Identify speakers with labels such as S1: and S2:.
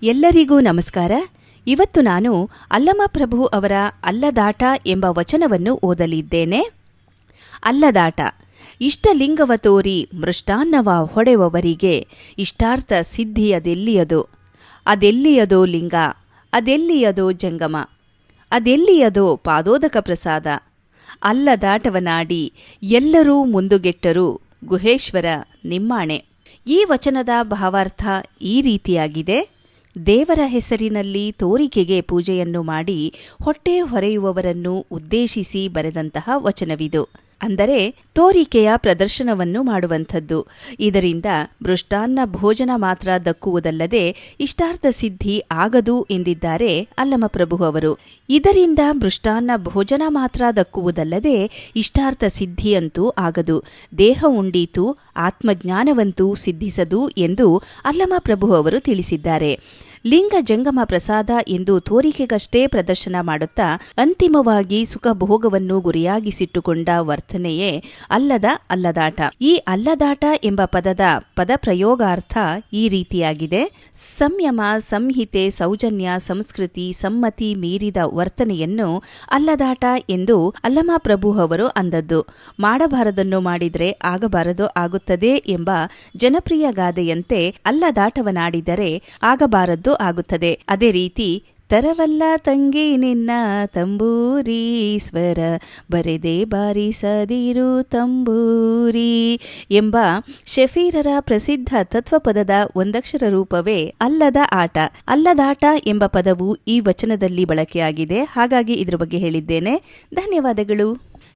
S1: ಎಲ್ಲರಿಗೂ ನಮಸ್ಕಾರ. ಇವತ್ತು ನಾನು ಅಲ್ಲಮಪ್ರಭು ಅವರ ಅಲ್ಲದಾಟ ಎಂಬ ವಚನವನ್ನು ಓದಲಿದ್ದೇನೆ. ಅಲ್ಲದಾಟ. ಇಷ್ಟಲಿಂಗವ ತೋರಿ ಮೃಷ್ಟಾನ್ನವ ಹೊಡೆವವರಿಗೆ ಇಷ್ಟಾರ್ಥ ಸಿದ್ಧಿಯದೆಲ್ಲಿಯದೋ, ಅದೆಲ್ಲಿಯದೋ ಲಿಂಗ, ಅದೆಲ್ಲಿಯದೋ ಜಂಗಮ, ಅದೆಲ್ಲಿಯದೋ ಪಾದೋದಕ ಪ್ರಸಾದ. ಅಲ್ಲದಾಟವನಾಡಿ ಎಲ್ಲರೂ ಮುಂದುಗೆಟ್ಟರು ಗುಹೇಶ್ವರ ನಿಮ್ಮಾಣೆ. ಈ ವಚನದ ಭಾವಾರ್ಥ ಈ ರೀತಿಯಾಗಿದೆ. ದೇವರ ಹೆಸರಿನಲ್ಲಿ ತೋರಿಕೆಗೆ ಪೂಜೆಯನ್ನು ಮಾಡಿ ಹೊಟ್ಟೆ ಹೊರೆಯುವವರನ್ನು ಉದ್ದೇಶಿಸಿ ಬರೆದಂತಹ ವಚನವಿದು. ಅಂದರೆ ತೋರಿಕೆಯ ಪ್ರದರ್ಶನವನ್ನು ಮಾಡುವಂಥದ್ದು. ಇದರಿಂದ ಮೃಷ್ಟಾನ್ನ ಭೋಜನ ಮಾತ್ರ ದಕ್ಕುವುದಲ್ಲದೆ ಇಷ್ಟಾರ್ಥ ಸಿದ್ಧಿ ಆಗದು ಎಂದಿದ್ದಾರೆ ಅಲ್ಲಮಪ್ರಭು ಅವರು. ಇದರಿಂದ ಮೃಷ್ಟಾನ್ನ ಭೋಜನ ಮಾತ್ರ ದಕ್ಕುವುದಲ್ಲದೆ ಇಷ್ಟಾರ್ಥ ಸಿದ್ಧಿಯಂತೂ ಆಗದು, ದೇಹ ಉಂಡೀತು, ಆತ್ಮಜ್ಞಾನವಂತೂ ಸಿದ್ಧಿಸದು ಎಂದು ಅಲ್ಲಮಪ್ರಭು ಅವರು ತಿಳಿಸಿದ್ದಾರೆ. ಲಿಂಗ ಜಂಗಮ ಪ್ರಸಾದ ಎಂದು ತೋರಿಕೆಗಷ್ಟೇ ಪ್ರದರ್ಶನ ಮಾಡುತ್ತಾ ಅಂತಿಮವಾಗಿ ಸುಖಭೋಗವನ್ನು ಗುರಿಯಾಗಿಸಿಟ್ಟುಕೊಂಡ ವರ್ತನೆಯೇ ಅಲ್ಲದಾಟ. ಈ ಅಲ್ಲದಾಟ ಎಂಬ ಪದದ ಪದಪ್ರಯೋಗಾರ್ಥ ಈ ರೀತಿಯಾಗಿದೆ. ಸಂಯಮ, ಸಂಹಿತೆ, ಸೌಜನ್ಯ, ಸಂಸ್ಕೃತಿ, ಸಮ್ಮತಿ ಮೀರಿದ ವರ್ತನೆಯನ್ನು ಅಲ್ಲದಾಟ ಎಂದು ಅಲ್ಲಮಪ್ರಭು ಅವರು ಅಂದದ್ದು. ಮಾಡಬಾರದನ್ನು ಮಾಡಿದರೆ ಆಗಬಾರದು ಆಗುತ್ತದೆ ಎಂಬ ಜನಪ್ರಿಯ ಗಾದೆಯಂತೆ ಅಲ್ಲದಾಟವನಾಡಿದರೆ ಆಗಬಾರದ್ದು ಆಗುತ್ತದೆ. ಅದೇ ರೀತಿ ತರವಲ್ಲ ತಂಗಿ ನಿನ್ನ ತಂಬೂರೀಶ್ವರ, ಬರೆದೇ ಬಾರಿಸದಿರು ತಂಬೂರಿ ಎಂಬ ಶಫೀರರ ಪ್ರಸಿದ್ಧ ತತ್ವಪದದ ಒಂದಕ್ಷರ ರೂಪವೇ ಅಲ್ಲದ ಆಟ. ಅಲ್ಲದಾಟ ಎಂಬ ಪದವು ಈ ವಚನದಲ್ಲಿ ಬಳಕೆಯಾಗಿದೆ. ಹಾಗಾಗಿ ಇದರ ಬಗ್ಗೆ ಹೇಳಿದ್ದೇನೆ. ಧನ್ಯವಾದಗಳು.